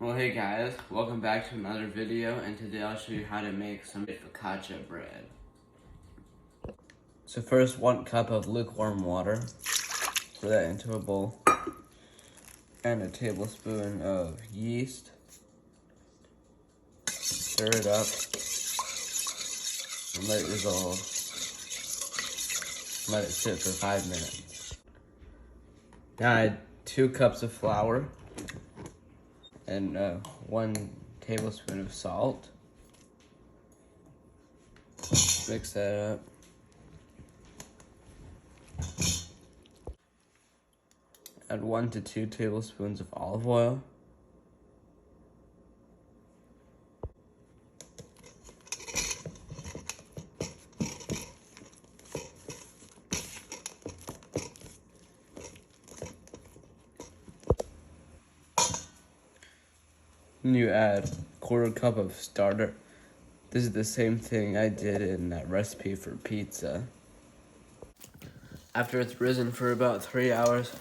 Well, hey guys, welcome back to another video, and today I'll show you how to make some focaccia bread. So first, 1 cup of lukewarm water. Pour that into a bowl. And a tablespoon of yeast. Stir it up and let it dissolve. Let it sit for 5 minutes. Now add 2 cups of flour and 1 tablespoon of salt. Mix that up. Add 1 to 2 tablespoons of olive oil. And you add 1/4 cup of starter. This is the same thing I did in that recipe for pizza. After it's risen for about 3 hours,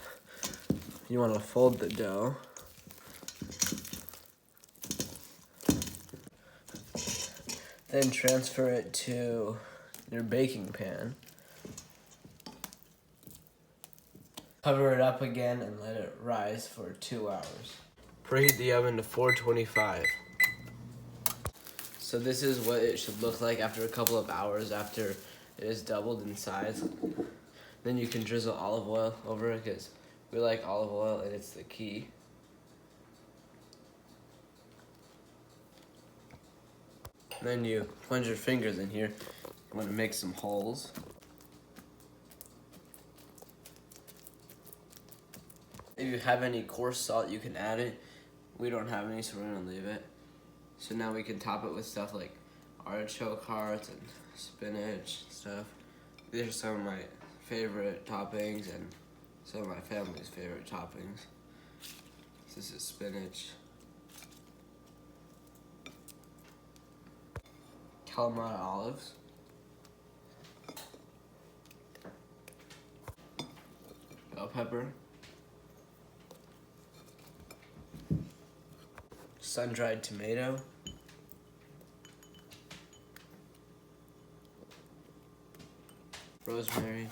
you want to fold the dough. Then transfer it to your baking pan. Cover it up again and let it rise for 2 hours. Preheat the oven to 425. So this is what it should look like after a couple of hours after it is doubled in size. Then you can drizzle olive oil over it because we like olive oil and it's the key. Then you plunge your fingers in here. You want to make some holes. If you have any coarse salt, you can add it. We don't have any, so we're gonna leave it. So now we can top it with stuff like artichoke hearts and spinach and stuff. These are some of my favorite toppings and some of my family's favorite toppings. This is spinach. Kalamata olives. Bell pepper. Sun-dried tomato. Rosemary.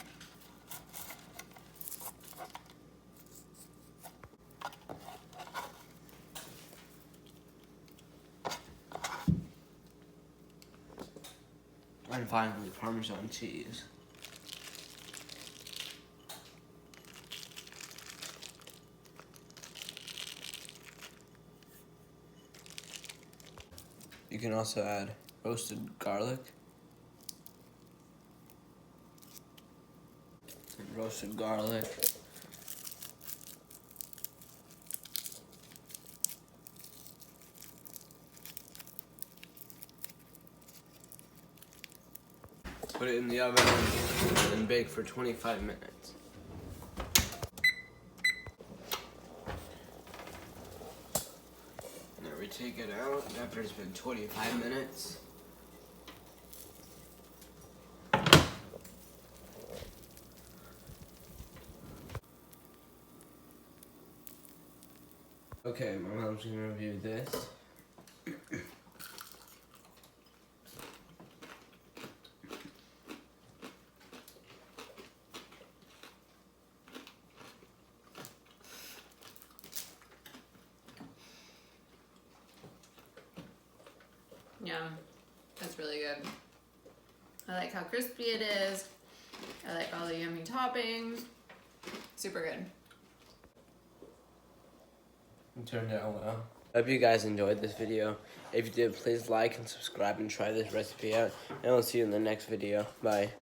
And finally, Parmesan cheese. You can also add roasted garlic. And roasted garlic. Put it in the oven and bake for 25 minutes. Now we take it out after it's been 25 minutes. Okay, my mom's gonna review this. Yum. That's really good. I like how crispy it is. I like all the yummy toppings. Super good. It turned out well. I hope you guys enjoyed this video. If you did, please like and subscribe and try this recipe out. And I'll see you in the next video. Bye.